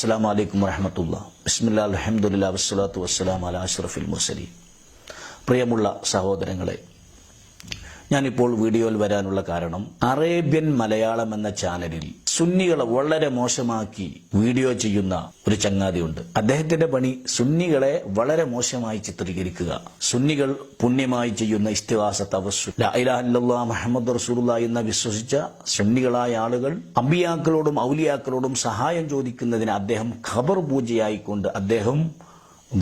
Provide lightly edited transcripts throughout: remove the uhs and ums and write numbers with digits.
അസ്സലാമു അലൈക്കും വറഹ്മത്തുള്ളാഹി. ബിസ്മില്ലാഹിൽ അൽഹംദുലില്ലാഹി വസ്സലാത്തു വസ്സലാമു അലാ അഷ്റഫിൽ മുർസലീൻ. പ്രിയമുള്ള സഹോദരങ്ങളെ, ഞാനിപ്പോൾ വീഡിയോയിൽ വരാനുള്ള കാരണം, അറേബ്യൻ മലയാളം എന്ന ചാനലിൽ സുന്നികളെ വളരെ മോശമാക്കി വീഡിയോ ചെയ്യുന്ന ഒരു ചങ്ങാതിയുണ്ട്. അദ്ദേഹത്തിന്റെ പണി സുന്നികളെ വളരെ മോശമായി ചിത്രീകരിക്കുക. സുന്നികൾ പുണ്യമായി ചെയ്യുന്ന ഇസ്തിഗാസ, തവസ്സുൽ, ലാ ഇലാഹ ഇല്ലല്ലാഹ് മുഹമ്മദ് റസൂലുള്ളാഹി എന്ന് വിശ്വസിച്ച സുന്നികളായ ആളുകൾ അമ്പിയാക്കളോടും ഔലിയാക്കളോടും സഹായം ചോദിക്കുന്നതിന് അദ്ദേഹം ഖബർ പൂജയായിക്കൊണ്ട് അദ്ദേഹം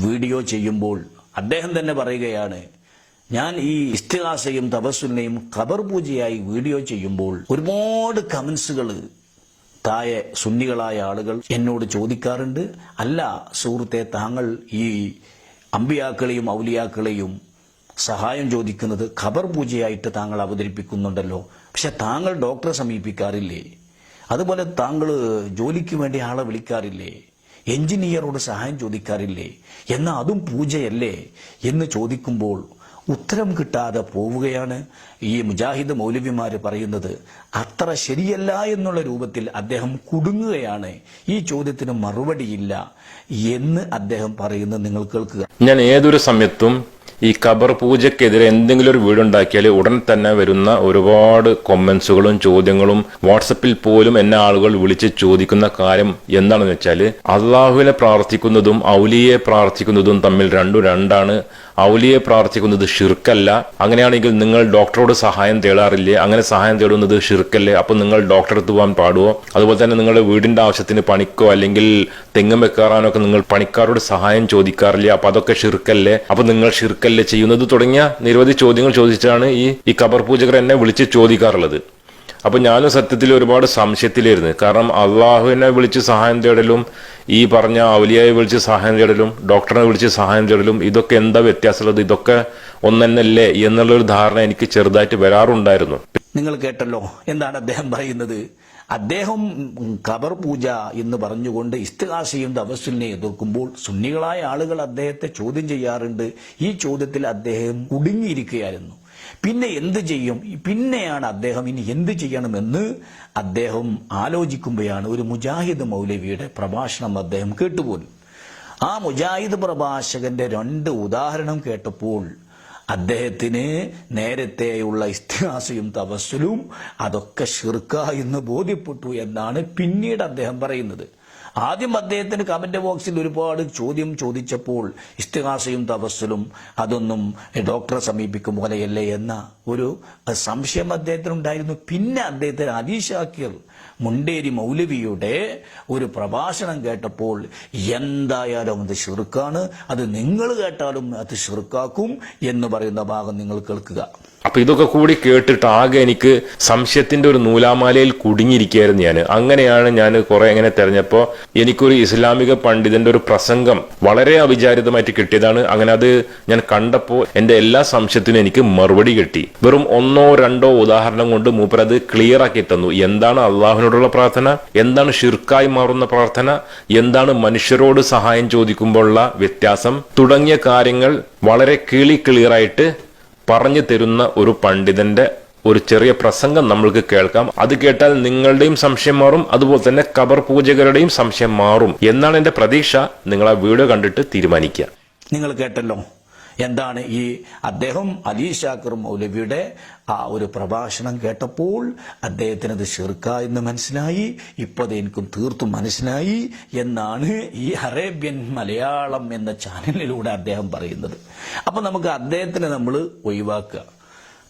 വീഡിയോ ചെയ്യുമ്പോൾ അദ്ദേഹം തന്നെ പറയുകയാണ്, ഞാൻ ഈ ഇസ്തിഗാസയും തവസ്സുലിനെയും ഖബർ പൂജയായി വീഡിയോ ചെയ്യുമ്പോൾ ഒരുപാട് കമന്റ്സുകൾ താഴെ സുന്നികളായ ആളുകൾ എന്നോട് ചോദിക്കാറുണ്ട്, അല്ല സുഹൃത്തെ, താങ്കൾ ഈ അമ്പിയാക്കളെയും ഔലിയാക്കളെയും സഹായം ചോദിക്കുന്നത് ഖബർ പൂജയായിട്ട് താങ്കൾ അവതരിപ്പിക്കുന്നുണ്ടല്ലോ, പക്ഷെ താങ്കൾ ഡോക്ടറെ സമീപിക്കാറില്ലേ? അതുപോലെ താങ്കൾ ജോലിക്ക് വേണ്ടി ആളെ വിളിക്കാറില്ലേ? എഞ്ചിനീയറോട് സഹായം ചോദിക്കാറില്ലേ? എന്നാൽ അതും പൂജയല്ലേ എന്ന് ചോദിക്കുമ്പോൾ ഉത്തരം കിട്ടാതെ പോവുകയാണ്. ഈ മുജാഹിദ് മൗലവിമാര് പറയുന്നത് അത്ര ശരിയല്ല എന്നുള്ള രൂപത്തിൽ അദ്ദേഹം കുടുങ്ങുകയാണ്. ഈ ചോദ്യത്തിന് മറുപടിയില്ല എന്ന് അദ്ദേഹം പറയുന്നത് നിങ്ങൾ കേൾക്കുക. ഞാൻ ഏതൊരു സമയത്തും ഈ ഖബർ പൂജക്കെതിരെ എന്തെങ്കിലും ഒരു വീഡിയോ ഉണ്ടാക്കിയാൽ ഉടൻ തന്നെ വരുന്ന ഒരുപാട് കൊമന്റ്സുകളും ചോദ്യങ്ങളും, വാട്സപ്പിൽ പോലും എന്നെ ആളുകൾ വിളിച്ച് ചോദിക്കുന്ന കാര്യം എന്താണെന്ന് വെച്ചാൽ, അള്ളാഹുവിനെ പ്രാർത്ഥിക്കുന്നതും ഔലിയെ പ്രാർത്ഥിക്കുന്നതും തമ്മിൽ രണ്ടാണ്. ഔലിയെ പ്രാർത്ഥിക്കുന്നത് ഷിർക്കല്ല. അങ്ങനെയാണെങ്കിൽ നിങ്ങൾ ഡോക്ടറോട് സഹായം തേടാറില്ലേ? അങ്ങനെ സഹായം തേടുന്നത് ഷിർക്കല്ലേ? അപ്പൊ നിങ്ങൾ ഡോക്ടറെ അടുത്ത് പോകാൻ പാടുവോ? അതുപോലെ തന്നെ നിങ്ങളുടെ വീടിന്റെ ആവശ്യത്തിന് പണിക്കോ അല്ലെങ്കിൽ തെങ്ങ് വെക്കാറാനോ ഒക്കെ നിങ്ങൾ പണിക്കാരോട് സഹായം ചോദിക്കാറില്ലേ? അപ്പൊ അതൊക്കെ ഷിർക്കല്ലേ? അപ്പൊ നിങ്ങൾ ഷിർക്കല്ലേ ചെയ്യുന്നത്? തുടങ്ങിയ നിരവധി ചോദ്യങ്ങൾ ചോദിച്ചാണ് ഈ ഖബർ പൂജകർ എന്നെ വിളിച്ച് ചോദിക്കാറുള്ളത്. അപ്പൊ ഞാനും സത്യത്തിൽ ഒരുപാട് സംശയത്തിലായിരുന്നു. കാരണം അള്ളാഹുവിനെ വിളിച്ച് സഹായം തേടലും ഈ പറഞ്ഞ ഔലിയായെ വിളിച്ച് സഹായം തേടലും ഡോക്ടറിനെ വിളിച്ച് സഹായം തേടലും ഇതൊക്കെ എന്താ വ്യത്യാസമുള്ളത്? ഇതൊക്കെ ഒന്നെന്നല്ലേ എന്നുള്ളൊരു ധാരണ എനിക്ക് ചെറുതായിട്ട് വരാറുണ്ടായിരുന്നു. നിങ്ങൾ കേട്ടല്ലോ എന്താണ് അദ്ദേഹം പറയുന്നത്. അദ്ദേഹം ഖബർ പൂജ എന്ന് പറഞ്ഞുകൊണ്ട് ഇസ്തിഗാസയും തവസ്സുലിനെ എതിർക്കുമ്പോൾ സുന്നികളായ ആളുകൾ അദ്ദേഹത്തെ ചോദ്യം ചെയ്യാറുണ്ട്. ഈ ചോദ്യത്തിൽ അദ്ദേഹം കുടുങ്ങിയിരിക്കുകയായിരുന്നു. പിന്നെ എന്ത് ചെയ്യും? പിന്നെയാണ് അദ്ദേഹം ഇനി എന്ത് ചെയ്യണമെന്ന് അദ്ദേഹം ആലോചിക്കുമ്പോഴാണ് ഒരു മുജാഹിദ് മൗലവിയുടെ പ്രഭാഷണം അദ്ദേഹം കേട്ടുപോലും. ആ മുജാഹിദ് പ്രഭാഷകന്റെ 2 ഉദാഹരണം കേട്ടപ്പോൾ അദ്ദേഹത്തിന് നേരത്തെയുള്ള ഇസ്തിഗാസയും തവസ്സുലും അതൊക്കെ ശിർക്ക എന്ന് ബോധ്യപ്പെട്ടു എന്നാണ് പിന്നീട് അദ്ദേഹം പറയുന്നത്. ആദ്യം അദ്ദേഹത്തിന് കമന്റ് ബോക്സിൽ ഒരുപാട് ചോദ്യം ചോദിച്ചപ്പോൾ ഇസ്തിഗാസയും തവസ്സുലും അതൊന്നും ഡോക്ടറെ സമീപിക്കും പോലെയല്ലേ എന്ന ഒരു സംശയം അദ്ദേഹത്തിനുണ്ടായിരുന്നു. പിന്നെ അദ്ദേഹത്തിന് അലി ഷാക്കിർ മുണ്ടേരി മൗലവിയുടെ ഒരു പ്രഭാഷണം കേട്ടപ്പോൾ എന്തായാലും അത് ഷിർക്കാണ്, അത് നിങ്ങൾ കേട്ടാലും അത് ഷിർക്കാക്കും എന്ന് പറയുന്ന ഭാഗം നിങ്ങൾ കേൾക്കുക. അപ്പൊ ഇതൊക്കെ കൂടി കേട്ടിട്ട് ആകെ എനിക്ക് സംശയത്തിന്റെ ഒരു നൂലാമാലയിൽ കുടുങ്ങിയിരിക്കുകയായിരുന്നു ഞാൻ. അങ്ങനെയാണ് ഞാൻ കുറെ എങ്ങനെ തെരഞ്ഞപ്പോ എനിക്കൊരു ഇസ്ലാമിക പണ്ഡിതന്റെ ഒരു പ്രസംഗം വളരെ അവിചാരിതമായിട്ട് കിട്ടിയതാണ്. അങ്ങനെ അത് ഞാൻ കണ്ടപ്പോ എന്റെ എല്ലാ സംശയത്തിനും എനിക്ക് മറുപടി കിട്ടി. വെറും 1-2 ഉദാഹരണം കൊണ്ട് മൂപ്പരത് ക്ലിയർ ആക്കി തന്നു. എന്താണ് അള്ളാഹുവിനോടുള്ള പ്രാർത്ഥന, എന്താണ് ഷിർക്കായി മാറുന്ന പ്രാർത്ഥന, എന്താണ് മനുഷ്യരോട് സഹായം ചോദിക്കുമ്പോഴുള്ള വ്യത്യാസം തുടങ്ങിയ കാര്യങ്ങൾ വളരെ ക്ലിയറായിട്ട് പറഞ്ഞു തരുന്ന ഒരു പണ്ഡിതന്റെ ഒരു ചെറിയ പ്രസംഗം നമ്മൾക്ക് കേൾക്കാം. അത് കേട്ടാൽ നിങ്ങളുടെയും സംശയം മാറും, അതുപോലെ തന്നെ ഖബർ പൂജകരുടെയും സംശയം മാറും എന്നാണ് എന്റെ പ്രതീക്ഷ. നിങ്ങൾ ആ വീഡിയോ കണ്ടിട്ട് തീരുമാനിക്കുക. നിങ്ങൾ കേട്ടല്ലോ എന്താണ് ഈ അദ്ദേഹം അലി ഷാക്കിർ മൗലവിയുടെ ആ ഒരു പ്രഭാഷണം കേട്ടപ്പോൾ അദ്ദേഹത്തിന് അത് ഷിർക്ക എന്ന് മനസ്സിലായി. ഇപ്പോൾ അത് എനിക്കും തീർത്തും മനസ്സിലായി എന്നാണ് ഈ അറേബ്യൻ മലയാളം എന്ന ചാനലിലൂടെ അദ്ദേഹം പറയുന്നത്. അപ്പൊ നമുക്ക് അദ്ദേഹത്തിനെ നമ്മൾ ഒഴിവാക്കുക.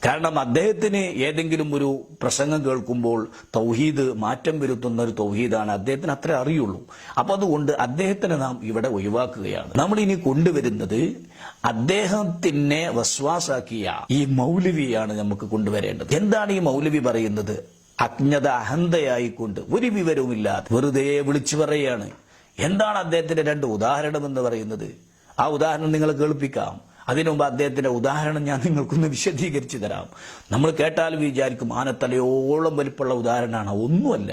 കാരണം അദ്ദേഹത്തിന് ഏതെങ്കിലും ഒരു പ്രസംഗം കേൾക്കുമ്പോൾ തൗഹീദ് മാറ്റം വരുത്തുന്ന ഒരു തൗഹീദാണ് അദ്ദേഹത്തിന് അത്ര അറിയുള്ളൂ. അപ്പൊ അതുകൊണ്ട് അദ്ദേഹത്തിനെ നാം ഇവിടെ ഒഴിവാക്കുകയാണ്. നമ്മൾ ഇനി കൊണ്ടുവരുന്നത് അദ്ദേഹത്തിനെ വസ്വാസാക്കിയ ഈ മൗലവിയാണ് നമുക്ക് കൊണ്ടുവരേണ്ടത്. എന്താണ് ഈ മൗലവി പറയുന്നത്? അജ്ഞത അഹന്തയായിക്കൊണ്ട് ഒരു വിവരവുമില്ലാതെ വെറുതെ വിളിച്ചു പറയുകയാണ്. എന്താണ് അദ്ദേഹത്തിന്റെ 2 ഉദാഹരണം എന്ന് പറയുന്നത്? ആ ഉദാഹരണം നിങ്ങളെ കേൾപ്പിക്കാം. അതിനു മുമ്പ് അദ്ദേഹത്തിന്റെ ഉദാഹരണം ഞാൻ നിങ്ങൾക്കൊന്ന് വിശദീകരിച്ചു തരാം. നമ്മൾ കേട്ടാൽ വിചാരിക്കും ആനത്തലയോളം വലിപ്പമുള്ള ഉദാഹരണമാണ്. ഒന്നുമല്ല.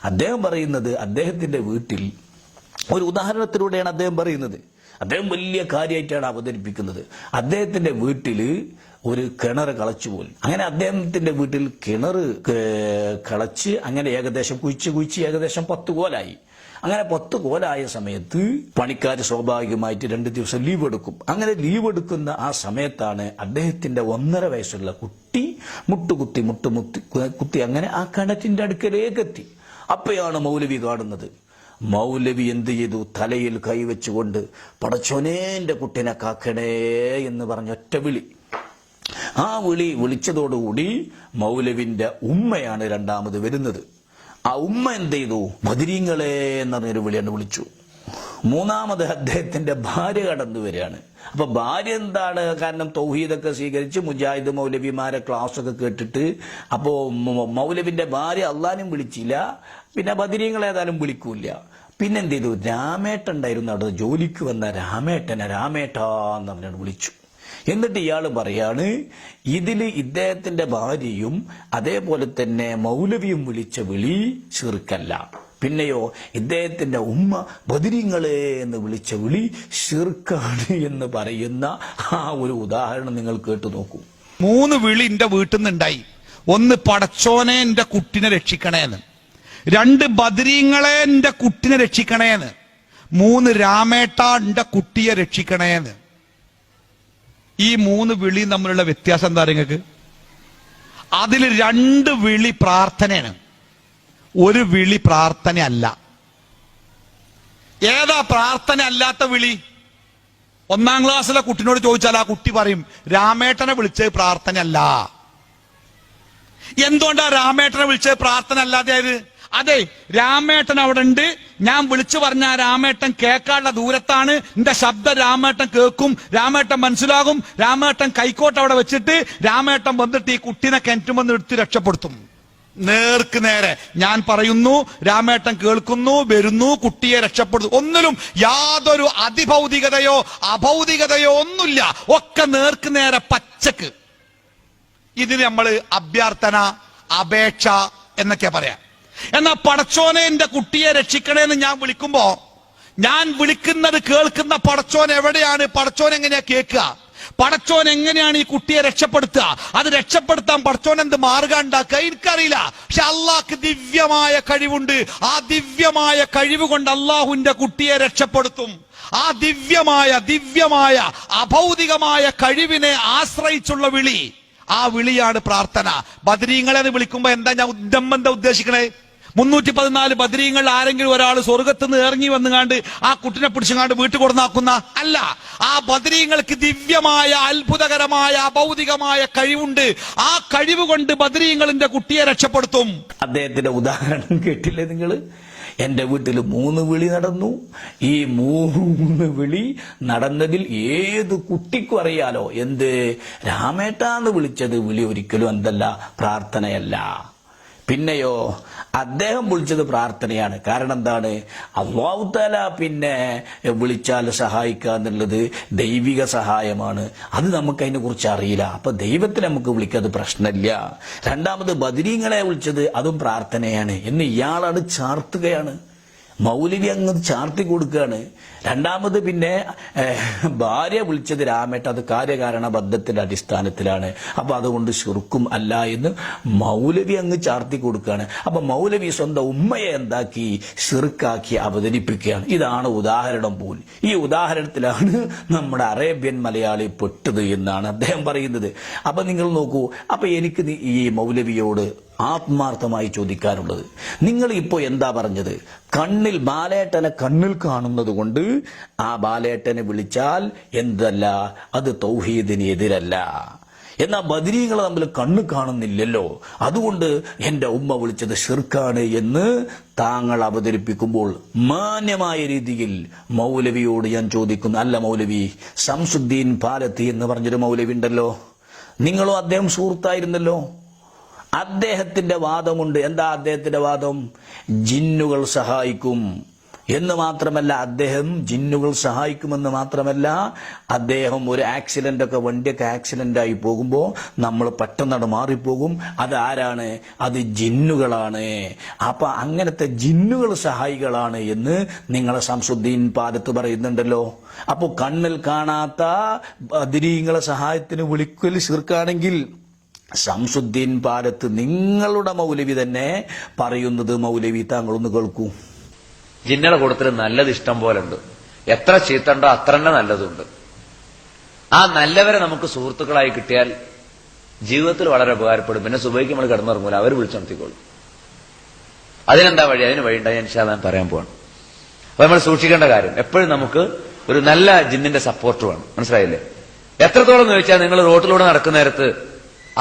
അദ്ദേഹം പറയുന്നത് അദ്ദേഹത്തിന്റെ വീട്ടിൽ ഒരു ഉദാഹരണത്തിലൂടെയാണ് അദ്ദേഹം പറയുന്നത്. അദ്ദേഹം വലിയ കാര്യമായിട്ടാണ് അവതരിപ്പിക്കുന്നത്. അദ്ദേഹത്തിന്റെ വീട്ടിൽ ഒരു കിണർ കളച്ചുപോയി. അങ്ങനെ അദ്ദേഹത്തിന്റെ വീട്ടിൽ കിണർ കളച്ച് അങ്ങനെ ഏകദേശം കുഴിച്ച് ഏകദേശം 10 കോലായി. അങ്ങനെ 10 കോലായ സമയത്ത് പണിക്കാർ സ്വാഭാവികമായിട്ട് 2 ദിവസം ലീവ് എടുക്കും. അങ്ങനെ ലീവ് എടുക്കുന്ന ആ സമയത്താണ് അദ്ദേഹത്തിന്റെ 1.5 വയസ്സുള്ള കുട്ടി മുട്ടുകുത്തി അങ്ങനെ ആ കിണറ്റിന്റെ അടുക്കലേക്ക് എത്തി. അപ്പോഴാണ് മൗലവി കാണുന്നത്. മൗലവി എന്ത് ചെയ്തു? തലയിൽ കൈവച്ചുകൊണ്ട് പടച്ചോനെ എന്റെ കുട്ടിനെ കാക്കണേ എന്ന് പറഞ്ഞ ഒറ്റ വിളി. ആ വിളിച്ചതോടുകൂടി മൗലവിന്റെ ഉമ്മയാണ് രണ്ടാമത് വരുന്നത്. ആ ഉമ്മ എന്ത് ചെയ്തു? ബദരീങ്ങളെ എന്ന് പറഞ്ഞൊരു വിളിയാണ് വിളിച്ചു. മൂന്നാമത് അദ്ദേഹത്തിന്റെ ഭാര്യ കടന്നു വരികയാണ്. അപ്പൊ ഭാര്യ എന്താണ്? കാരണം തൗഹീദൊക്കെ സ്വീകരിച്ച് മുജാഹിദ് മൗലവിമാരെ ക്ലാസ്സൊക്കെ കേട്ടിട്ട്, അപ്പോ മൗലവിന്റെ ഭാര്യ അള്ളാനും വിളിച്ചില്ല, പിന്നെ ബദരീങ്ങൾ ഏതായാലും വിളിക്കൂല. പിന്നെന്ത് ചെയ്തു? രാമേട്ടൻ ഉണ്ടായിരുന്നു അവിടെ ജോലിക്ക് വന്ന രാമേട്ടാന്ന് പറഞ്ഞാൽ വിളിച്ചു. എന്നിട്ട് ഇയാൾ പറയാണ്, ഇതില് ഇദ്ദേഹത്തിന്റെ ഭാര്യയും അതേപോലെ തന്നെ മൗലവിയും വിളിച്ച വിളി ശിർക്കല്ല. പിന്നെയോ ഇദ്ദേഹത്തിന്റെ ഉമ്മ ബദരീങ്ങളെ എന്ന് വിളിച്ച വിളി ശിർക്കാണ് എന്ന് പറയുന്ന ആ ഒരു ഉദാഹരണം നിങ്ങൾ കേട്ടു നോക്കൂ. 3 വിളി എന്റെ വീട്ടിൽ നിന്നുണ്ടായി. 1 പടച്ചോനെ എന്റെ കുട്ടിനെ രക്ഷിക്കണേന്ന്, 2 ബദരീങ്ങളെ എന്റെ കുട്ടിനെ രക്ഷിക്കണേന്ന്, 3 രാമേട്ട എന്റെ കുട്ടിയെ രക്ഷിക്കണേന്ന്. ഈ 3 വിളി തമ്മിലുള്ള വ്യത്യാസം എന്താ നിങ്ങൾക്ക്? അതിൽ 2 വിളി പ്രാർത്ഥനയാണ്, 1 വിളി പ്രാർത്ഥന അല്ല. ഏതാ പ്രാർത്ഥന അല്ലാത്ത വിളി? 1-ാം ക്ലാസ്സിലെ കുട്ടിനോട് ചോദിച്ചാൽ ആ കുട്ടി പറയും രാമേട്ടനെ വിളിച്ചത് പ്രാർത്ഥന അല്ല. എന്തുകൊണ്ടാ രാമേട്ടനെ വിളിച്ചത് പ്രാർത്ഥന അല്ലാതെയായത്? അതെ, രാമേട്ടൻ അവിടെ ഉണ്ട്, ഞാൻ വിളിച്ചു പറഞ്ഞ രാമേട്ടൻ കേൾക്കാനുള്ള ദൂരത്താണ്, എന്റെ ശബ്ദം രാമേട്ടൻ കേൾക്കും, രാമേട്ടൻ മനസ്സിലാകും, രാമേട്ടൻ കൈക്കോട്ട് അവിടെ വെച്ചിട്ട് രാമേട്ടൻ വന്നിട്ട് ഈ കുട്ടീനെ കിണറ്റുമെന്ന് എടുത്ത് രക്ഷപ്പെടുത്തും. നേർക്ക് നേരെ ഞാൻ പറയുന്നു, രാമേട്ടൻ കേൾക്കുന്നു, വരുന്നു, കുട്ടിയെ രക്ഷപ്പെടുത്തും. ഒന്നിലും യാതൊരു അതിഭൗതികതയോ അഭൗതികതയോ ഒന്നുമില്ല, ഒക്കെ നേർക്ക് നേരെ പച്ചക്ക്. ഇതിന് നമ്മൾ അഭ്യർത്ഥന, അപേക്ഷ എന്നൊക്കെ പറയാം. എന്നാ പടച്ചോനെ എന്റെ കുട്ടിയെ രക്ഷിക്കണേന്ന് ഞാൻ വിളിക്കുമ്പോ, ഞാൻ വിളിക്കുന്നത് കേൾക്കുന്ന പടച്ചോൻ എവിടെയാണ്? പടച്ചോൻ എങ്ങനെയാ കേൾക്കുക? പടച്ചോൻ എങ്ങനെയാണ് ഈ കുട്ടിയെ രക്ഷപ്പെടുത്തുക? അത് രക്ഷപ്പെടുത്താൻ പടച്ചോൻ എന്ത് മാർഗം ഉണ്ടാക്കുക എനിക്കറിയില്ല. പക്ഷെ അള്ളാഹ്ക്ക് ദിവ്യമായ കഴിവുണ്ട്. ആ ദിവ്യമായ കഴിവ് കൊണ്ട് അള്ളാഹുവിന്റെ കുട്ടിയെ രക്ഷപ്പെടുത്തും. ആ ദിവ്യമായ അഭൗതികമായ കഴിവിനെ ആശ്രയിച്ചുള്ള വിളി, ആ വിളിയാണ് പ്രാർത്ഥന. ബദരീങ്ങളെ വിളിക്കുമ്പോ എന്താ ഉദ്ദേശിക്കണേ? 314 ബദരീങ്ങൾ ആരെങ്കിലും ഒരാൾ സ്വർഗത്ത് നിന്ന് ഇറങ്ങി വന്നുകാണ്ട് ആ കുട്ടിനെ പിടിച്ചുകാണ്ട് വീട്ടിൽ കൊടുന്നാക്കുന്ന അല്ല. ആ ബദരീങ്ങൾക്ക് ദിവ്യമായ അത്ഭുതകരമായ അഭൗതികമായ കഴിവുണ്ട്. ആ കഴിവ് കൊണ്ട് ബദരീങ്ങളിന്റെ കുട്ടിയെ രക്ഷപ്പെടുത്തും. അദ്ദേഹത്തിന്റെ ഉദാഹരണം കേട്ടില്ലേ നിങ്ങൾ? എന്റെ വീട്ടിൽ 3 വിളി നടന്നു. ഈ 3 വിളി നടന്നതിൽ ഏത് കുട്ടിക്കും അറിയാലോ എന്ത്? രാമേട്ടാന്ന് വിളിച്ചത് വിളി ഒരിക്കലും എന്തല്ല, പ്രാർത്ഥനയല്ല. പിന്നെയോ അദ്ദേഹം വിളിച്ചത് പ്രാർത്ഥനയാണ്. കാരണം എന്താണ്? അല്ലാഹു തആല പിന്നെ വിളിച്ചാൽ സഹായിക്കുക എന്നുള്ളത് ദൈവിക സഹായമാണ്. അത് നമുക്ക് അതിനെ കുറിച്ച് അറിയില്ല. അപ്പൊ ദൈവത്തെ നമുക്ക് വിളിക്കാതെ പ്രശ്നമില്ല. രണ്ടാമത് ബദരീങ്ങളെ വിളിച്ചത് അതും പ്രാർത്ഥനയാണ് എന്ന് ഇയാളാണ് ചാർത്തുകയാണ്. മൗലവി അങ്ങ് ചാർത്തി കൊടുക്കുകയാണ്. രണ്ടാമത് പിന്നെ ഭാര്യ വിളിച്ചത് രാമേട്ട, അത് കാര്യകാരണ ബന്ധത്തിന്റെ അടിസ്ഥാനത്തിലാണ്, അപ്പൊ അതുകൊണ്ട് ശിർക്കും അല്ല എന്ന് മൗലവി അങ്ങ് ചാർത്തി കൊടുക്കുകയാണ്. അപ്പൊ മൗലവി സ്വന്തം ഉമ്മയെ എന്താക്കി? ശിർക്കാക്കി അവതരിപ്പിക്കുകയാണ്. ഇതാണ് ഉദാഹരണം പോലും. ഈ ഉദാഹരണത്തിലാണ് നമ്മുടെ അറേബ്യൻ മലയാളി പെട്ടത് എന്നാണ് അദ്ദേഹം പറയുന്നത്. അപ്പൊ നിങ്ങൾ നോക്കൂ. അപ്പൊ എനിക്ക് ഈ മൗലവിയോട് ആത്മാർത്ഥമായി ചോദിക്കാനുള്ളത്, നിങ്ങൾ ഇപ്പോ എന്താ പറഞ്ഞത്? ബാലേട്ടനെ കണ്ണിൽ കാണുന്നത് കൊണ്ട് ആ ബാലേട്ടനെ വിളിച്ചാൽ എന്തല്ല, അത് തൗഹീദിന് എതിരല്ല. എന്നാൽ ബദരീങ്ങളെ നമ്മൾ കണ്ണ് കാണുന്നില്ലല്ലോ, അതുകൊണ്ട് എന്റെ ഉമ്മ വിളിച്ചത് ഷിർക്കാണ് എന്ന് താങ്കൾ അവതരിപ്പിക്കുമ്പോൾ മാന്യമായ രീതിയിൽ മൗലവിയോട് ഞാൻ ചോദിക്കുന്നു, അല്ല മൗലവി, ശംസുദ്ദീൻ പാലത്തി എന്ന് പറഞ്ഞൊരു മൗലവി ഉണ്ടല്ലോ, നിങ്ങളോ അദ്ദേഹം സുഹൃത്തായിരുന്നല്ലോ, അദ്ദേഹത്തിന്റെ വാദമുണ്ട്. എന്താ അദ്ദേഹത്തിന്റെ വാദം? ജിന്നുകൾ സഹായിക്കും എന്ന് മാത്രമല്ല, അദ്ദേഹം ജിന്നുകൾ സഹായിക്കുമെന്ന് മാത്രമല്ല, അദ്ദേഹം ഒരു ആക്സിഡന്റ് ഒക്കെ, വണ്ടിയൊക്കെ ആക്സിഡന്റ് ആയി പോകുമ്പോൾ നമ്മൾ പെട്ടെന്ന് മാറിപ്പോകും. അത് ആരാണ്? അത് ജിന്നുകളാണ്. അപ്പൊ അങ്ങനത്തെ ജിന്നുകൾ സഹായികളാണ് എന്ന് നിങ്ങളെ ശംസുദ്ദീൻ പാലത്ത് പറയുന്നുണ്ടല്ലോ. അപ്പൊ കണ്ണിൽ കാണാത്ത ബദരീങ്ങളെ സഹായത്തിന് വിളിക്കൽ ശിർക്കാണെങ്കിൽ ശംസുദ്ദീൻ പാലത്ത് നിങ്ങളുടെ മൗലവി തന്നെ പറയുന്നത്, മൗലവി താങ്കളൊന്ന് കേൾക്കൂ. ജിന്നുകളുടെ കൂട്ടത്തിൽ നല്ലത് ഇഷ്ടം പോലെ ഉണ്ട്. എത്ര ചീത്തണ്ടോ അത്ര തന്നെ നല്ലതുണ്ട്. ആ നല്ലവരെ നമുക്ക് സുഹൃത്തുക്കളായി കിട്ടിയാൽ ജീവിതത്തിൽ വളരെ ഉപകാരപ്പെടും. പിന്നെ സുബൈക്ക് നമ്മൾ കിടന്നുറങ്ങൂല, അവർ വിളിച്ചുണർത്തിക്കോളും. അതിനെന്താ വഴി? അതിന് വഴി ഉണ്ടായി ഇൻഷാ അല്ലാഹ് പറയാൻ പോവാണ്. അപ്പൊ നമ്മൾ സൂക്ഷിക്കേണ്ട കാര്യം, എപ്പോഴും നമുക്ക് ഒരു നല്ല ജിന്നിന്റെ സപ്പോർട്ട് വേണം. മനസ്സിലായില്ലേ? എത്രത്തോളം എന്ന് ചോദിച്ചാൽ, നിങ്ങൾ റോട്ടിലൂടെ നടക്കുന്ന നേരത്ത്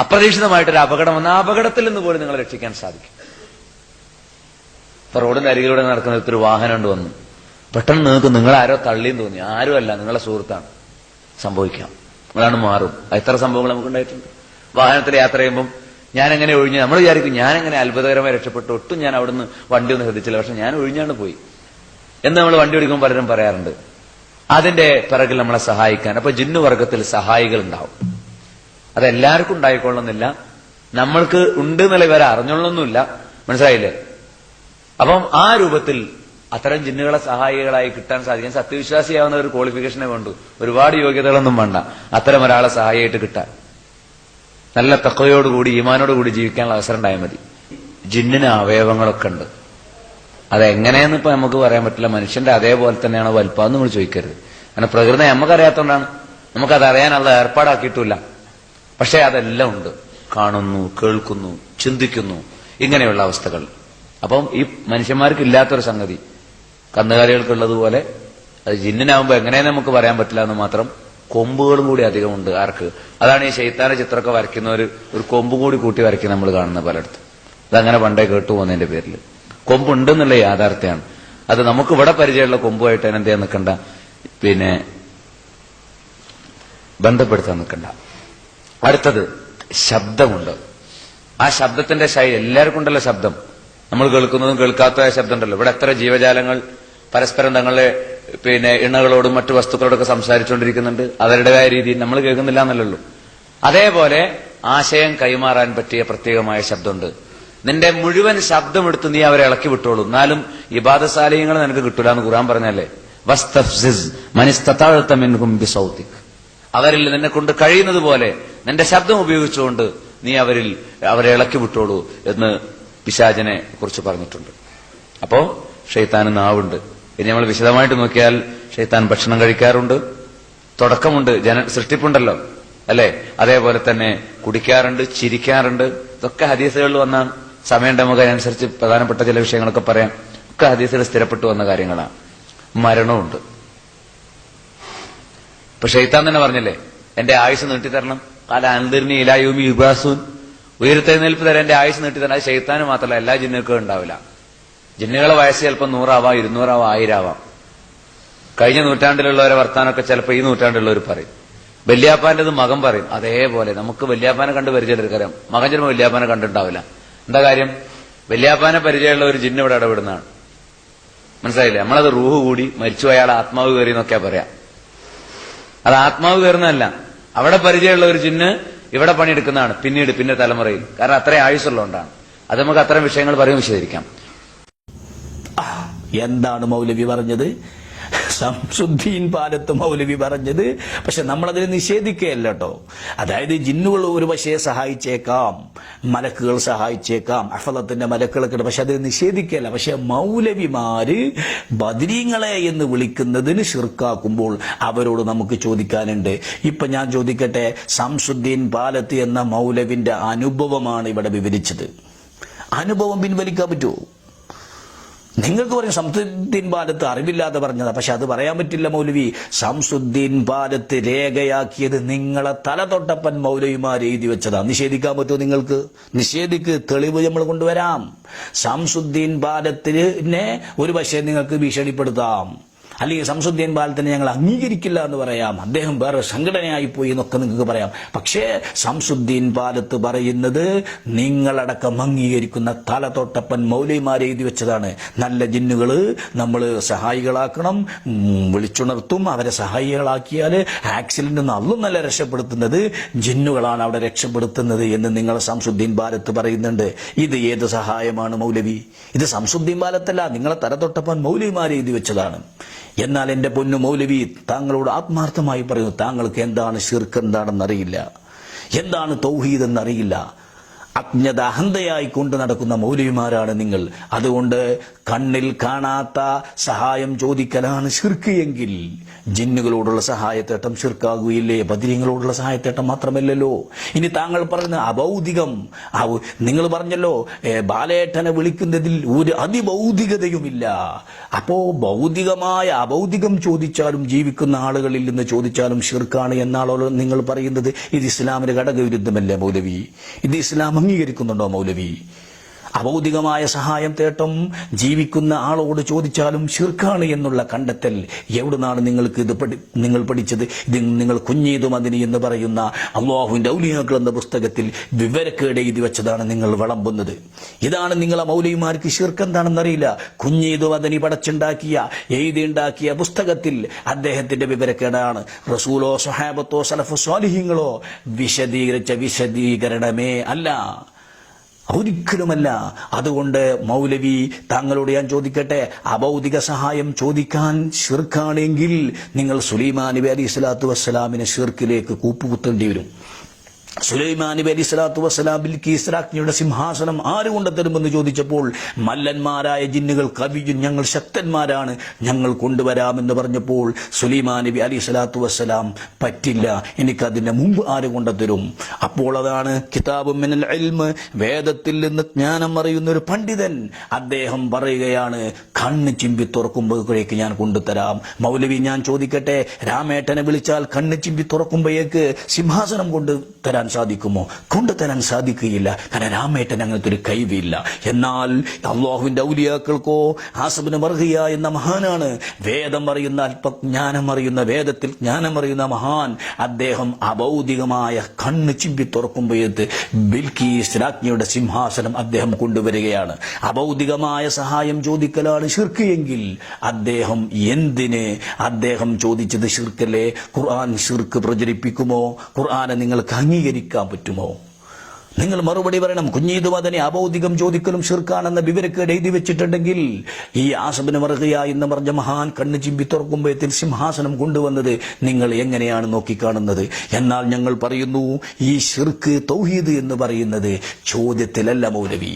അപ്രതീക്ഷിതമായിട്ടൊരു അപകടം വന്ന ആ അപകടത്തിൽ നിന്ന് പോലും നിങ്ങളെ രക്ഷിക്കാൻ സാധിക്കും. ഇപ്പൊ റോഡിന്റെ അരികിലൂടെ നടക്കുന്ന ഒരു വാഹനം കൊണ്ട് വന്നു, പെട്ടെന്ന് നിങ്ങൾക്ക് നിങ്ങളാരോ തള്ളിയും തോന്നി. ആരുമല്ല, നിങ്ങളെ സുഹൃത്താണ്. സംഭവിക്കാം, നിങ്ങളാണ് മാറും. എത്ര സംഭവങ്ങൾ നമുക്കുണ്ടായിട്ടുണ്ട്. വാഹനത്തിൽ യാത്ര ചെയ്യുമ്പോൾ ഞാൻ എങ്ങനെ ഒഴിഞ്ഞു, നമ്മൾ വിചാരിക്കും ഞാൻ എങ്ങനെ അത്ഭുതകരമായി രക്ഷപ്പെട്ടു, ഒട്ടും ഞാൻ അവിടുന്ന് വണ്ടി ഒന്നും ശ്രദ്ധിച്ചില്ല, പക്ഷെ ഞാൻ ഒഴിഞ്ഞാണ്ട് പോയി എന്ന് നമ്മൾ വണ്ടി ഓടിക്കുമ്പോൾ പലരും പറയാറുണ്ട്. അതിന്റെ പിറകിൽ നമ്മളെ സഹായിക്കാൻ അപ്പൊ ജിന്നു വർഗത്തിൽ സഹായികൾ ഉണ്ടാവും. അതെല്ലാവർക്കും ഉണ്ടായിക്കൊള്ളുന്നില്ല, നമ്മൾക്ക് ഉണ്ട് എന്നുള്ള ഇവരെ അറിഞ്ഞോളൊന്നുമില്ല. മനസ്സിലായില്ലേ? അപ്പം ആ രൂപത്തിൽ അത്തരം ജിന്നുകളെ സഹായികളായി കിട്ടാൻ സാധിക്കാൻ സത്യവിശ്വാസിയാവുന്ന ഒരു ക്വാളിഫിക്കേഷനെ വേണ്ടു. ഒരുപാട് യോഗ്യതകളൊന്നും വേണ്ട അത്തരം ഒരാളെ സഹായിയായിട്ട് കിട്ടാൻ. നല്ല തഖ്വയോടുകൂടി ഈമാനോടുകൂടി ജീവിക്കാനുള്ള അവസരം ഉണ്ടായാൽ മതി. ജിന്നിന് അവയവങ്ങളൊക്കെ ഉണ്ട്. അതെങ്ങനെയെന്ന് ഇപ്പൊ നമുക്ക് പറയാൻ പറ്റില്ല. മനുഷ്യന്റെ അതേപോലെ തന്നെയാണ് വലുപ്പാന്ന് നമ്മൾ ചോദിക്കരുത്. കാരണം പ്രകൃതി നമുക്കറിയാത്തതുകൊണ്ടാണ്, നമുക്കത് അറിയാനുള്ള ഏർപ്പാടാക്കിയിട്ടില്ല. പക്ഷെ അതെല്ലാം ഉണ്ട്. കാണുന്നു, കേൾക്കുന്നു, ചിന്തിക്കുന്നു, ഇങ്ങനെയുള്ള അവസ്ഥകൾ. അപ്പം ഈ മനുഷ്യന്മാർക്ക് ഇല്ലാത്തൊരു സംഗതി കന്നുകാലികൾക്കുള്ളതുപോലെ അത് ജിന്നിനാവുമ്പോ എങ്ങനെയെന്ന് നമുക്ക് പറയാൻ പറ്റില്ല എന്ന് മാത്രം. കൊമ്പുകളും കൂടി അധികമുണ്ട് ആർക്ക്. അതാണ് ഈ ശൈത്താന്റെ ചിത്രമൊക്കെ വരയ്ക്കുന്നവർ ഒരു കൊമ്പും കൂടി കൂട്ടി വരയ്ക്കുന്ന നമ്മൾ കാണുന്ന പലയിടത്തും. അതങ്ങനെ പണ്ടേ കേട്ടു പോകുന്നതിന്റെ പേരിൽ കൊമ്പുണ്ടെന്നുള്ള യാഥാർത്ഥ്യമാണ്. അത് നമുക്ക് ഇവിടെ പരിചയമുള്ള കൊമ്പുമായിട്ട് എന്ത് ചെയ്യാൻ നിൽക്കണ്ട, പിന്നെ ബന്ധപ്പെടുത്താൻ നിൽക്കണ്ട. അടുത്തത് ശബ്ദമുണ്ട്. ആ ശബ്ദത്തിന്റെ ശൈലി എല്ലാവർക്കും ഉണ്ടല്ലോ. ശബ്ദം നമ്മൾ കേൾക്കുന്നതും കേൾക്കാത്ത ശബ്ദം ഉണ്ടല്ലോ. ഇവിടെ എത്ര ജീവജാലങ്ങൾ പരസ്പരം തങ്ങളെ ഇണകളോടും മറ്റു വസ്തുക്കളോടൊക്കെ സംസാരിച്ചുകൊണ്ടിരിക്കുന്നുണ്ട്. അവരുടേതായ രീതിയിൽ നമ്മൾ കേൾക്കുന്നില്ല എന്നല്ലല്ലോ. അതേപോലെ ആശയം കൈമാറാൻ പറ്റിയ പ്രത്യേകമായ ശബ്ദമുണ്ട്. നിന്റെ മുഴുവൻ ശബ്ദമെടുത്ത് നീ അവരെ ഇളക്കി വിട്ടോളൂ, എന്നാലും ഇബാദസാലിഹ്യങ്ങൾ നിനക്ക് കിട്ടൂല എന്ന് ഖുർആൻ പറഞ്ഞല്ലേ. വസ്തഫ്സിസ് മനിസ്തതഅത മിൻഹും ബിസൗതിക്. അവരിൽ നിന്നെ കൊണ്ട് കഴിയുന്നത് പോലെ നിന്റെ ശബ്ദം ഉപയോഗിച്ചുകൊണ്ട് നീ അവരെ ഇളക്കി വിട്ടോളൂ എന്ന് പിശാചിനെ കുറിച്ച് പറഞ്ഞിട്ടുണ്ട്. അപ്പോ ഷൈത്താന് നാവുണ്ട്. ഇനി നമ്മൾ വിശദമായിട്ട് നോക്കിയാൽ ഷൈത്താൻ ഭക്ഷണം കഴിക്കാറുണ്ട്, തുടക്കമുണ്ട്, സൃഷ്ടിപ്പുണ്ടല്ലോ അല്ലെ. അതേപോലെ തന്നെ കുടിക്കാറുണ്ട്, ചിരിക്കാറുണ്ട്. ഇതൊക്കെ ഹദീസുകളിൽ വന്നാണ്. സമയം നമുക്ക് അതിനനുസരിച്ച് പ്രധാനപ്പെട്ട ചില വിഷയങ്ങളൊക്കെ പറയാം. ഒക്കെ ഹദീസുകൾ സ്ഥിരപ്പെട്ടു വന്ന കാര്യങ്ങളാണ്. മരണമുണ്ട്. ഇപ്പൊ ഷൈത്താൻ തന്നെ പറഞ്ഞല്ലേ, എന്റെ ആയുസ് നീട്ടിത്തരണം. കാല അൻദിർനി ഇലാ യൗമി യുബാസൂൻ. ഉയർത്തെഴുന്നേൽപ്പ് തരാൻ എന്റെ ആയുസ് നീട്ടിത്തരണം. അത് ഷൈത്താന് മാത്രമല്ല, എല്ലാ ജിന്നുകൾക്കും ഉണ്ടാവില്ല. ജിന്നുകളെ വയസ്സ് ചിലപ്പോൾ 100 ആവാം, 200 ആവാം, 1000 ആവാം. കഴിഞ്ഞ നൂറ്റാണ്ടിലുള്ളവരെ വർത്താനൊക്കെ ചിലപ്പോൾ ഈ നൂറ്റാണ്ടിലുള്ളവർ പറയും. വല്യാപ്പാന്റെത് മകൻ പറയും. അതേപോലെ നമുക്ക് വല്യാപ്പാനെ കണ്ട് പരിചയമെടുക്കറിയാം, മകൻ ചിലപ്പോൾ വല്യാപ്പാനെ കണ്ടിട്ടുണ്ടാവില്ല. എന്താ കാര്യം? വല്യാപ്പാനെ പരിചയമുള്ള ഒരു ജിന്ന് ഇവിടെ ഇടപെടുന്നതാണ്. മനസ്സിലായില്ലേ? നമ്മളത് റൂഹ് കൂടി മരിച്ചു അയാൾ ആത്മാവ് കയറി എന്നൊക്കെ പറയാം. അത് ആത്മാവ് കയറുന്നതല്ല, അവിടെ പരിചയമുള്ള ഒരു ജിന്ന് ഇവിടെ പണിയെടുക്കുന്നതാണ് പിന്നെ തലമുറയിൽ. കാരണം അത്രയും ആയുസ്സുള്ളതുകൊണ്ടാണ്. അത് നമുക്ക് അത്തരം വിഷയങ്ങൾ പറയും, വിശദീകരിക്കാം. എന്താണ് മൗലവി പറഞ്ഞത്? ശംസുദ്ദീൻ പാലത്ത് മൗലവി പറഞ്ഞത്. പക്ഷെ നമ്മളതിനെ നിഷേധിക്കുകയല്ല കേട്ടോ. അതായത് ജിന്നുകൾ ഒരു പക്ഷേ സഹായിച്ചേക്കാം, മലക്കുകൾ സഹായിച്ചേക്കാം, അഫലത്തിന്റെ മലക്കുകളൊക്കെ, പക്ഷെ അതിനെ നിഷേധിക്കുകയല്ല. പക്ഷെ മൗലവിമാര് ബദരീങ്ങളെ എന്ന് വിളിക്കുന്നതിന് ശിർക്കാക്കുമ്പോൾ അവരോട് നമുക്ക് ചോദിക്കാനുണ്ട്. ഇപ്പൊ ഞാൻ ചോദിക്കട്ടെ, ശംസുദ്ദീൻ പാലത്ത് എന്ന മൗലവിന്റെ അനുഭവമാണ് ഇവിടെ വിവരിച്ചത്. അനുഭവം പിൻവലിക്കാൻ പറ്റുമോ? നിങ്ങൾക്ക് പറയും ശംസുദ്ദീൻ പാലത്ത് അറിവില്ലാതെ പറഞ്ഞതാ, പക്ഷെ അത് പറയാൻ പറ്റില്ല മൗലവി. ശംസുദ്ദീൻ പാലത്ത് രേഖയാക്കിയത് നിങ്ങളെ തലതൊട്ടപ്പൻ മൗലവിമാർ എഴുതി വെച്ചതാ. നിഷേധിക്കാൻ പറ്റുമോ നിങ്ങൾക്ക്? നിഷേധിക്ക്, തെളിവ് നമ്മൾ കൊണ്ടുവരാം. ശംസുദ്ദീൻ പാലത്തിനെ ഒരു പക്ഷേ നിങ്ങൾക്ക് ഭീഷണിപ്പെടുത്താം, അല്ലെങ്കിൽ ശംസുദ്ദീൻ പാലത്തിനെ ഞങ്ങൾ അംഗീകരിക്കില്ല എന്ന് പറയാം, അദ്ദേഹം വേറെ സംഘടനയായി പോയി എന്നൊക്കെ നിങ്ങൾക്ക് പറയാം. പക്ഷേ ശംസുദ്ദീൻ പാലത്ത് പറയുന്നത് നിങ്ങളടക്കം അംഗീകരിക്കുന്ന തലതൊട്ടപ്പൻ മൗലവിമാരെ എഴുതി വെച്ചതാണ്. നല്ല ജിന്നുകള് നമ്മൾ സഹായികളാക്കണം, വിളിച്ചുണർത്തും. അവരെ സഹായികളാക്കിയാൽ ആക്സിഡന്റ് നല്ലും നല്ല രക്ഷപ്പെടുത്തുന്നത് ജിന്നുകളാണ് അവിടെ രക്ഷപ്പെടുത്തുന്നത് എന്ന് നിങ്ങൾ ശംസുദ്ദീൻ പാലത്ത് പറയുന്നുണ്ട്. ഇത് ഏത് സഹായമാണ് മൗലവി? ഇത് ശംസുദ്ദീൻ പാലത്തല്ല, നിങ്ങളെ തലതൊട്ടപ്പൻ മൗലവിമാരെ എഴുതി വെച്ചതാണ്. എന്നാൽ എന്റെ പൊന്നു മൗലവി, താങ്കളോട് ആത്മാർത്ഥമായി പറയുന്നു, താങ്കൾക്ക് എന്താണ് ശിർക്ക് എന്താണെന്നറിയില്ല, എന്താണ് തൗഹീദ് എന്നറിയില്ല. അജ്ഞത അഹന്തയായി കൊണ്ട് നടക്കുന്ന മൗലവിമാരാണ് നിങ്ങൾ. അതുകൊണ്ട് കണ്ണിൽ കാണാത്ത സഹായം ചോദിക്കലാണ് ശിർക്ക് എങ്കിൽ ജിന്നുകളോടുള്ള സഹായത്തേട്ടം ശിർക്കാകുകയില്ലേ? ബദരീങ്ങളോടുള്ള സഹായത്തേട്ടം മാത്രമല്ലല്ലോ. ഇനി താങ്കൾ പറയുന്ന അഭൗതികം, നിങ്ങൾ പറഞ്ഞല്ലോ ബാലേട്ടനെ വിളിക്കുന്നതിൽ ഒരു അതിഭൗതികതയുമില്ല. അപ്പോ ഭൗതികമായ അഭൗതികം ചോദിച്ചാലും ജീവിക്കുന്ന ആളുകളിൽ നിന്ന് ചോദിച്ചാലും ശിർക്കാണ് എന്നാണോ നിങ്ങൾ പറയുന്നത്? ഇത് ഇസ്ലാമിന് ഘടകവിരുദ്ധമല്ലേ മൗലവി? ഇത് ഇസ്ലാം അംഗീകരിക്കുന്നുണ്ടോ മൗലവി? അഭൗതികമായ സഹായം തേട്ടം ജീവിക്കുന്ന ആളോട് ചോദിച്ചാലും ശിർക്കാണ് എന്നുള്ള കണ്ടെത്തൽ എവിടുന്നാണ് നിങ്ങൾക്ക് ഇത് നിങ്ങൾ പഠിച്ചത്? ഇത് നിങ്ങൾ കുഞ്ഞീതു മദനി എന്ന് പറയുന്ന അല്ലാഹുവിന്റെ ഔലിയാക്കൾ എന്ന പുസ്തകത്തിൽ വിവരക്കേട് എഴുതി വെച്ചതാണ് നിങ്ങൾ വിളമ്പുന്നത്. ഇതാണ് നിങ്ങളെ മൗലവിമാർക്ക് ശിർക്ക് എന്താണെന്നറിയില്ല. കുഞ്ഞീതു മദനി പടച്ചുണ്ടാക്കിയ എഴുതിയുണ്ടാക്കിയ പുസ്തകത്തിൽ അദ്ദേഹത്തിന്റെ വിവരക്കേടാണ്. റസൂലോ സ്വഹാബത്തോ സലഫു സ്വാലിഹീങ്ങളോ വിശദീകരിച്ച വിശദീകരണമേ അല്ല, ഒരിക്കലുമല്ല. അതുകൊണ്ട് മൗലവി താങ്കളോട് ഞാൻ ചോദിക്കട്ടെ, അഭൗതിക സഹായം ചോദിക്കാൻ ശിർക്കാണെങ്കിൽ നിങ്ങൾ സുലൈമാൻ നബി അലൈഹി സ്വലാത്തു വസ്സലാമിനെ ശിർക്കിലേക്ക് കൂപ്പുകുത്തേണ്ടി വരും. സുലൈമാൻ നബി അലൈഹി സ്വലാത്തു വസ്സലാം ബിൽഖീസ് രാജ്ഞിയുടെ സിംഹാസനം ആരുകൊണ്ട് തരുമെന്ന് ചോദിച്ചപ്പോൾ മല്ലന്മാരായ ജിന്നുകൾ കവിയും ഞങ്ങൾ ശക്തന്മാരാണ്, ഞങ്ങൾ കൊണ്ടുവരാമെന്ന് പറഞ്ഞപ്പോൾ സുലൈമാൻ നബി അലൈഹി സ്വലാത്തു വസ്സലാം പറ്റില്ല, എനിക്കതിന്റെ മുമ്പ് ആരുകൊണ്ട് തരും. അപ്പോൾ അതാണ് കിതാബും മിനൽ ഇൽമ്, വേദത്തിൽ നിന്ന് ജ്ഞാനം അറിയുന്ന ഒരു പണ്ഡിതൻ അദ്ദേഹം പറയുകയാണ്, കണ്ണ് ചിമ്പി തുറക്കുമ്പോഴേക്ക് ഞാൻ കൊണ്ടുതരാം. മൗലവി ഞാൻ ചോദിക്കട്ടെ, രാമേട്ടനെ വിളിച്ചാൽ കണ്ണ് ചിമ്പി തുറക്കുമ്പോഴേക്ക് സിംഹാസനം കൊണ്ടുതരാൻ സാധിക്കുമോ? കൊണ്ടുതരാൻ സാധിക്കുകയില്ല. കാരണം രാമേട്ടൻ അങ്ങനത്തെ ഒരു കഴിവില്ല. എന്നാൽ അല്ലാഹുവിന്റെ ഔലിയാക്കൾക്കോ ആസബിന് മർഹിയ എന്ന മഹാനാണ്, വേദം അറിയുന്ന അല്പജ്ഞാനം അറിയുന്ന, വേദത്തിൽ ജ്ഞാനം അറിയുന്ന മഹാൻ, അദ്ദേഹം അഭൗതികമായ കണ്ണ് ചിമ്പി തുറക്കുമ്പോഴേക്ക് ബിൽഖീസ് രാജ്ഞിയുടെ സിംഹാസനം അദ്ദേഹം കൊണ്ടുവരികയാണ്. അഭൗതികമായ സഹായം ചോദിക്കലാണ് ശിർക്ക് എങ്കിൽ അദ്ദേഹം എന്തിന് അദ്ദേഹം ചോദിച്ചത് ശിർക്കല്ലേ? ഖുർആൻ ശിർക്ക് പ്രചരിപ്പിക്കുമോ? ഖുർആനെ നിങ്ങൾക്ക് അംഗീകരിക്കാൻ പറ്റുമോ? നിങ്ങൾ മറുപടി പറയണം. കുഞ്ഞീതു മദനി അഭൗതികം ചോദിക്കലും ശിർക്കാണെന്ന വിവരക്കേട് എഴുതി വെച്ചിട്ടുണ്ടെങ്കിൽ ഈ ആസബിന് മർഹിയ എന്ന് പറഞ്ഞ മഹാൻ കണ്ണ് ചിമ്പി തുറക്കുമ്പോഴത്തിൽ സിംഹാസനം കൊണ്ടുവന്നത് നിങ്ങൾ എങ്ങനെയാണ് നോക്കിക്കാണുന്നത്? എന്നാൽ ഞങ്ങൾ പറയുന്നു, ഈ ശിർക്ക് തൗഹീദ് എന്ന് പറയുന്നത് ചോദ്യത്തിലല്ല മൗലവി,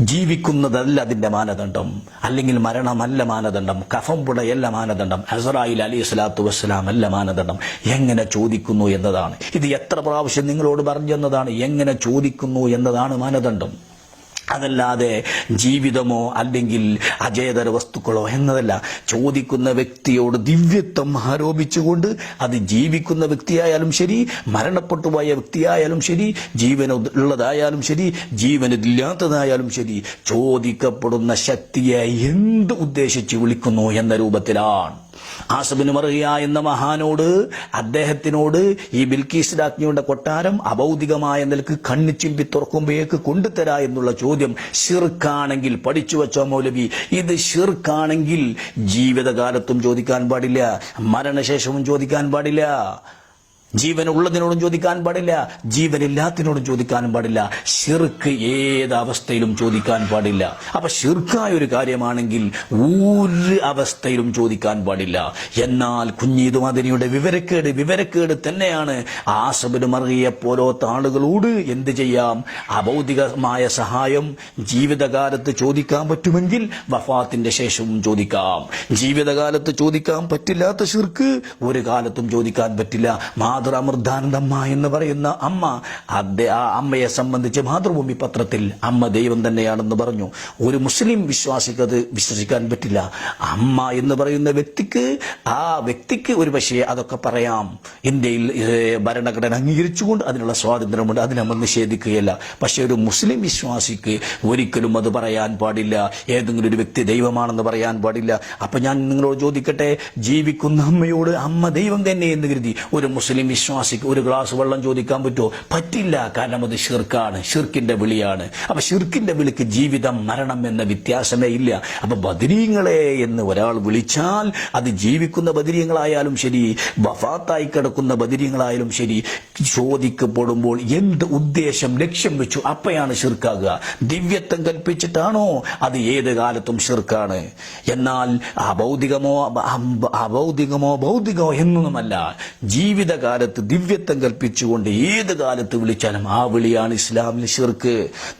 ജീവിക്കുന്നതല്ല അതിന്റെ മാനദണ്ഡം, അല്ലെങ്കിൽ മരണമല്ല മാനദണ്ഡം, കഫം പുടയല്ല മാനദണ്ഡം, അസ്റായിൽ അലൈഹി സ്വലാത്തു വസ്സലാം അല്ല മാനദണ്ഡം, എങ്ങനെ ചോദിക്കുന്നു എന്നതാണ്. ഇത് എത്ര പ്രാവശ്യം നിങ്ങളോട് പറഞ്ഞു എന്നതാണ്, എങ്ങനെ ചോദിക്കുന്നു എന്നതാണ് മാനദണ്ഡം. അതല്ലാതെ ജീവിതമോ അല്ലെങ്കിൽ അജേതര വസ്തുക്കളോ എന്നതല്ല. ചോദിക്കുന്ന വ്യക്തിയോട് ദിവ്യത്വം ആരോപിച്ചുകൊണ്ട് അത് ജീവിക്കുന്ന വ്യക്തിയായാലും ശരി, മരണപ്പെട്ടുപോയ വ്യക്തിയായാലും ശരി, ജീവനുള്ളതായാലും ശരി, ജീവനില്ലാത്തതായാലും ശരി, ചോദിക്കപ്പെടുന്ന ശക്തിയെ എന്ത് ഉദ്ദേശിച്ച് വിളിക്കുന്നു എന്ന രൂപത്തിലാണ്. ആസബിന് മർഹിയ എന്ന മഹാനോട്, അദ്ദേഹത്തിനോട് ഈ ബിൽഖീസ് രാജ്ഞിയുടെ കൊട്ടാരം അഭൗതികമായ നിലക്ക് കണ്ണ് ചിമ്പി തുറക്കുമ്പോഴേക്ക് കൊണ്ടുതരാ എന്നുള്ള ചോദ്യം ശിർക്കാണെങ്കിൽ, പഠിച്ചു വെച്ചോ മൗലവി, ഇത് ശിർക്കാണെങ്കിൽ ജീവിതകാലത്തും ചോദിക്കാൻ പാടില്ല, മരണശേഷവും ചോദിക്കാൻ പാടില്ല, ജീവനുള്ളതിനോടും ചോദിക്കാൻ പാടില്ല, ജീവനില്ലാത്തതിനോടും ചോദിക്കാനും പാടില്ല, ശിർക്ക് ഏത് അവസ്ഥയിലും ചോദിക്കാൻ പാടില്ല. അപ്പൊ ശിർക്കായ ഒരു കാര്യമാണെങ്കിൽ ഒരു അവസ്ഥയിലും ചോദിക്കാൻ പാടില്ല. എന്നാൽ കുഞ്ഞീതു മദനിയുടെ വിവരക്കേട് തന്നെയാണ്. ആസബിന് മർഹിയെ പോലത്തെ ആളുകളോട് എന്ത് ചെയ്യാം? അഭൗതികമായ സഹായം ജീവിതകാലത്ത് ചോദിക്കാൻ പറ്റുമെങ്കിൽ വഫാത്തിന്റെ ശേഷവും ചോദിക്കാം. ജീവിതകാലത്ത് ചോദിക്കാൻ പറ്റില്ലാത്ത ശിർക്ക് ഒരു കാലത്തും ചോദിക്കാൻ പറ്റില്ല. മാതൃമൃദ്ധാനന്ദമ്മ എന്ന് പറയുന്ന അമ്മ, ആ അമ്മയെ സംബന്ധിച്ച് മാതൃഭൂമി പത്രത്തിൽ അമ്മ ദൈവം തന്നെയാണെന്ന് പറഞ്ഞു. ഒരു മുസ്ലിം വിശ്വാസിക്ക് അത് വിശ്വസിക്കാൻ പറ്റില്ല. അമ്മ എന്ന് പറയുന്ന വ്യക്തിക്ക് ഒരു പക്ഷേ അതൊക്കെ പറയാം. ഇന്ത്യയിൽ ഭരണഘടന അംഗീകരിച്ചുകൊണ്ട് അതിനുള്ള സ്വാതന്ത്ര്യമുണ്ട്, അത് നമ്മൾ നിഷേധിക്കുകയല്ല. പക്ഷെ ഒരു മുസ്ലിം വിശ്വാസിക്ക് ഒരിക്കലും അത് പറയാൻ പാടില്ല. ഏതെങ്കിലും ഒരു വ്യക്തി ദൈവമാണെന്ന് പറയാൻ പാടില്ല. അപ്പൊ ഞാൻ നിങ്ങളോട് ചോദിക്കട്ടെ, ജീവിക്കുന്ന അമ്മയോട് അമ്മ ദൈവം തന്നെ എന്ന് കരുതി ഒരു മുസ്ലിം വിശ്വാസിക്ക് ഒരു ഗ്ലാസ് വെള്ളം ചോദിക്കാൻ പറ്റുമോ? പറ്റില്ല. കാരണം അത് ശിർക്കാണ്, ശിർക്കിന്റെ വിളിയാണ്. അപ്പൊ ശിർക്കിന്റെ വിളിക്ക് ജീവിതം മരണം എന്ന വ്യത്യാസമേ ഇല്ല. അപ്പൊ ബദരീങ്ങളെ എന്ന് ഒരാൾ വിളിച്ചാൽ അത് ജീവിക്കുന്ന ബദരീങ്ങളായാലും ശരി, വഫാത്തായി കിടക്കുന്ന ബദരീങ്ങളായാലും ശരി, ചോദിക്കപ്പെടുമ്പോൾ എന്ത് ഉദ്ദേശം ലക്ഷ്യം വെച്ചു അപ്പയാണ് ശിർക്കാകുക. ദിവ്യത്വം കൽപ്പിച്ചിട്ടാണോ? അത് ഏത് കാലത്തും ശിർക്കാണ്. എന്നാൽ ഭൗതികമോ ഭൗതികമോ എന്നൊന്നുമല്ല, ജീവിതകാലത്ത് കാലത്ത് ദിവ്യത്വം കൽപ്പിച്ചുകൊണ്ട് ഏത് കാലത്ത് വിളിച്ചാലും ആ വിളിയാണ് ഇസ്ലാമിൽ ശിർക്ക്.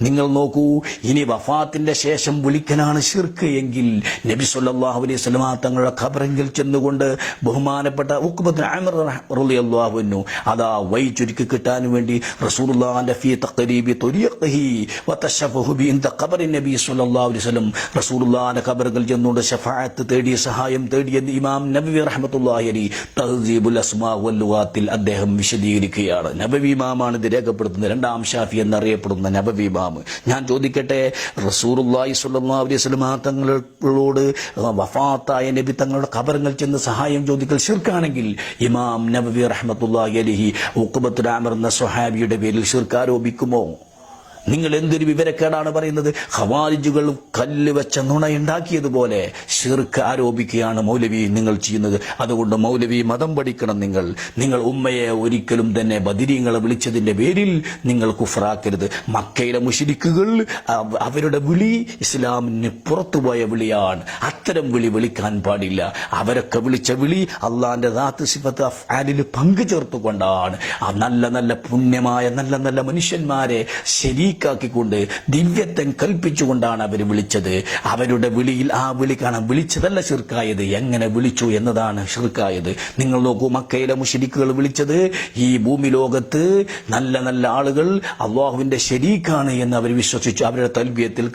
നിങ്ങൾ നോക്കൂ, ഇനി വഫാത്തിന്റെ ശേഷം വിളിക്കലാണ് ശിർക്ക് എങ്കിൽ നബി സല്ലല്ലാഹു അലൈഹി വസല്ലം തങ്ങളുടെ ഖബറിൽ ചെന്നുകൊണ്ട് ബഹുമാനപ്പെട്ട ഉഖ്ബത്ത് ആമിർ റളിയല്ലാഹു അൻഹു അതാ വഴി ചുരുക്കി കിട്ടാൻ വേണ്ടി റസൂലുള്ളാഹിന്റെ ഫീ തഖരീബി തുരീഖിഹി വതശഫഹു ബി ഇൻദ ഖബറി നബി സല്ലല്ലാഹു അലൈഹി വസല്ലം റസൂലുള്ളാഹിന്റെ ഖബറിൽ ചെന്നുകൊണ്ട് ശഫാഅത്ത് തേടി സഹായം തേടിയെന്ന് ഇമാം നബവി റഹ്മത്തുള്ളാഹി അലൈഹി തഹ്സീബുൽ അസ്മാ വൽ ലുഗാത്തിൽ അദ്ദേഹം വിശദീകരിക്കുകയാണ്. നബവി ഇമാമാണ് ഇത് രേഖപ്പെടുത്തുന്നത്, രണ്ടാം ഷാഫി എന്നറിയപ്പെടുന്ന നബവി ഇമാം. ഞാൻ ചോദിക്കട്ടെ, റസൂലുള്ളാഹി സ്വല്ലല്ലാഹു അലൈഹി വസല്ലം തങ്ങളോട് വഫാത്തായ നബി തങ്ങളുടെ ഖബറിൽ ചെന്ന് സഹായം ചോദിക്കൽ ശിർക്കാണെങ്കിൽ ഇമാം നബവി റഹ്മത്തുള്ളാഹി അലൈഹി ഉഖ്ബത്ത് ആമിർ എന്ന സ്വഹാബിയുടെ പേരിൽ ശിർക്ക് ആരോപിക്കുമോ? നിങ്ങൾ എന്തൊരു വിവരക്കേടാണ് പറയുന്നത്. ഖവാരിജുകൾ കല്ല് വെച്ച നുണയുണ്ടാക്കിയതുപോലെ ശിർക്ക് ആരോപിക്കുകയാണ് മൗലവി നിങ്ങൾ ചെയ്യുന്നത്. അതുകൊണ്ട് മൗലവി മതം പഠിക്കണം. നിങ്ങൾ ഉമ്മയെ ഒരിക്കലും തന്നെ ബദരീങ്ങളെ വിളിച്ചതിന്റെ പേരിൽ നിങ്ങൾ കുഫറാക്കരുത്. മക്കയിലെ മുശ്രിക്കുകൾ അവരുടെ വിളി ഇസ്ലാമിന് പുറത്തുപോയ വിളിയാണ്. അത്തരം വിളി വിളിക്കാൻ പാടില്ല. അവരൊക്കെ വിളിച്ച വിളി അള്ളാന്റെ ദാത്ത് സിഫത്ത് അഫ്ആലിൽ പങ്കു ചേർത്തുകൊണ്ടാണ്. നല്ല നല്ല പുണ്യമായ നല്ല നല്ല മനുഷ്യന്മാരെ ാക്കിക്കൊണ്ട് ദിവ്യത്വം കൽപ്പിച്ചുകൊണ്ടാണ് അവർ വിളിച്ചത്. അവരുടെ വിളിയിൽ ആ വിളി കാണാൻ വിളിച്ചതല്ല ശിർക്കായത്, എങ്ങനെ വിളിച്ചു എന്നതാണ് ശിർക്കായത്. നിങ്ങൾ നോക്കൂ, മക്കയിലെ മുശ്രിക്കുകൾ വിളിച്ചത് ഈ ഭൂമി ലോകത്ത് നല്ല നല്ല ആളുകൾ അള്ളാഹുവിന്റെ ശരീക്കാണ് എന്ന് അവർ വിശ്വസിച്ചു. അവരുടെ തൽബിയത്തിൽ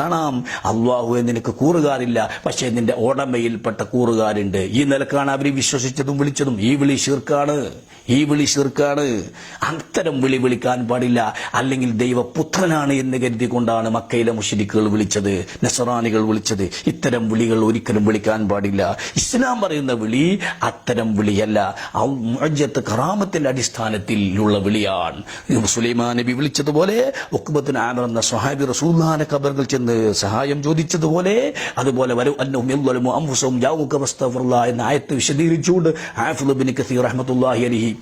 കാണാം അള്ളാഹു നിനക്ക് കൂറുകാരില്ല, പക്ഷേ നിന്റെ ഉടമയിൽപ്പെട്ട കൂറുകാരുണ്ട്. ഈ നിലക്കാണ് അവർ വിശ്വസിച്ചതും വിളിച്ചതും. ഈ വിളി ശിർക്കാണ്. അത്തരം വിളി വിളിക്കാൻ പാടില്ല. അല്ലെങ്കിൽ ദൈവപുത്രനാണ് എന്ന് കരുതിക്കൊണ്ടാണ് മക്കയിലെ മുശ്രിക്കുകൾ വിളിച്ചത്, നസറാനികൾ വിളിച്ചത്. ഇത്തരം വിളികൾ ഒരിക്കലും വിളിക്കാൻ പാടില്ല. ഇസ്ലാം പറയുന്ന വിളി അത്തരം വിളിയല്ല, മുഅജ്ജത്ത് കറാമത്തിന്റെ അടിസ്ഥാനത്തിലുള്ള വിളിയാണ്. സുലൈമാൻ നബി വിളിച്ചതുപോലെ ഉഖ്ബത്ത് ആമിർ എന്ന സ്വഹാബി റസൂലുള്ളാഹിന്റെ ഖബറിൽ ചെന്ന് സഹായം ചോദിച്ചതുപോലെ, അതുപോലെ വലൗ അന്നഹും യദ്ലമു അൻഫുസഹും ജാഊക ഫസ്തഗ്ഫിറുല്ലാഹ് എന്ന ആയത്ത് വിശദീകരിച്ചുകൊണ്ട് ഹാഫിദ് ഇബ്നു കസീർ റഹ്മത്തുള്ളാഹി അലൈഹി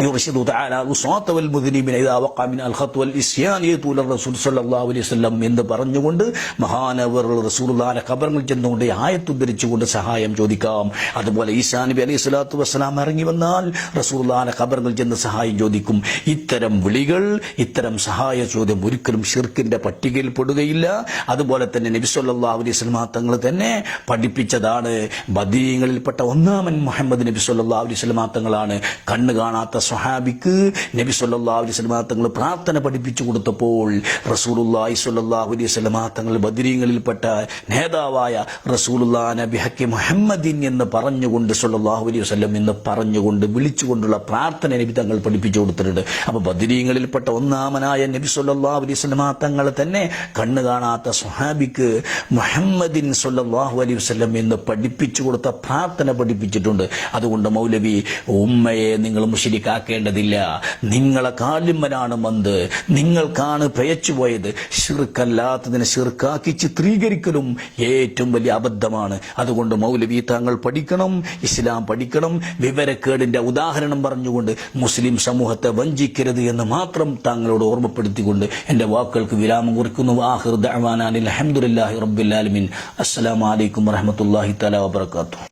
يرشد تعالى الوصاة والمذنبين إذا وقع من الخطأ والإسيان يطول الرسول صلى الله عليه وسلم എന്ന് പറഞ്ഞുകൊണ്ട് മഹാനവർ റസൂലുള്ളാഹിന്റെ ഖബറിൽ ചെന്നുകൊണ്ട് ആയത്ത് ഉദ്ധരിച്ചുകൊണ്ട് സഹായം ചോദിക്കാം. അതുപോലെ ഈസാ നബി അലൈഹി സ്വലാത്തു വസ്സലാം ഇറങ്ങി വന്നാൽ റസൂലുള്ളാഹിന്റെ ഖബറിൽ ചെന്ന് സഹായം ചോദിക്കും. ഇത്തരം വിളികൾ, ഇത്തരം സഹായ ചോദ്യം ഒരിക്കലും ശിർക്കിന്റെ പട്ടികയിൽ പെടുകയില്ല. അതുപോലെ തന്നെ നബി സല്ലല്ലാഹു അലൈഹി വസല്ലം തങ്ങൾ തന്നെ പഠിപ്പിച്ചതാണ്. ബദരീങ്ങളിൽപ്പെട്ട ഒന്നാമൻ മുഹമ്മദ് നബി സല്ലല്ലാഹു അലൈഹി വസല്ലം തങ്ങളാണ്. കണ്ണ് കാണാത്ത സ്വഹാബിക്ക് നബി സല്ലല്ലാഹു അലൈഹി വസല്ലം തങ്ങൾ പ്രാർത്ഥന പഠിപ്പിച്ചു കൊടുത്തപ്പോൾ റസൂലുള്ളാഹി സ്വല്ലല്ലാഹു അലൈഹി വസല്ലം തങ്ങൾ ബദരീങ്ങളിൽപ്പെട്ട നേതാവായ റസൂലുള്ളാഹി നബി ഹക്കി മുഹമ്മദിൻ എന്ന് പറഞ്ഞുകൊണ്ട് സല്ലല്ലാഹു അലൈഹി വസല്ലം എന്ന് പറഞ്ഞുകൊണ്ട് വിളിച്ചുകൊണ്ടുള്ള പ്രാർത്ഥന നബി തങ്ങൾ പഠിപ്പിച്ചു കൊടുത്തിട്ടുണ്ട്. അപ്പോൾ ബദരീങ്ങളിൽപ്പെട്ട ഒന്നാമനായ നബി സല്ലല്ലാഹു അലൈഹി വസല്ലം തങ്ങൾ തന്നെ കണ്ണ് കാണാത്ത സ്വഹാബിക്ക് മുഹമ്മദിൻ സല്ലല്ലാഹു അലൈഹി വസല്ലം എന്ന് പഠിപ്പിച്ചു കൊടുത്ത പ്രാർത്ഥന പഠിപ്പിച്ചിട്ടുണ്ട്. അതുകൊണ്ട് മൗലവി ഉമ്മയെ നിങ്ങൾ മുശ്രിക്കാക്കേണ്ടതില്ല. നിങ്ങളെ കാലിമ്മനാണ് മന്ത്, നിങ്ങൾക്കാണ് ഭയച്ചുപോയത്. ശിർക്കല്ലാത്തതിനെ ശിർക്കാക്കി ചിത്രീകരിക്കലും ഏറ്റവും വലിയ അബദ്ധമാണ്. അതുകൊണ്ട് മൗലവി താങ്കൾ പഠിക്കണം, ഇസ്ലാം പഠിക്കണം. വിവരക്കേടിന്റെ ഉദാഹരണം പറഞ്ഞുകൊണ്ട് മുസ്ലിം സമൂഹത്തെ വഞ്ചിക്കരുത് എന്ന് മാത്രം താങ്കളോട് ഓർമ്മപ്പെടുത്തിക്കൊണ്ട് എന്റെ വാക്കുകൾക്ക് വിരാമം കുറിക്കുന്നു. ആഖിറു ദഅ്വാനാ അൽഹംദുലില്ലാഹി റബ്ബിൽ ആലമീൻ. അസ്സലാമു അലൈക്കും വറഹ്മത്തുള്ളാഹി തആല വബറകാതുഹു.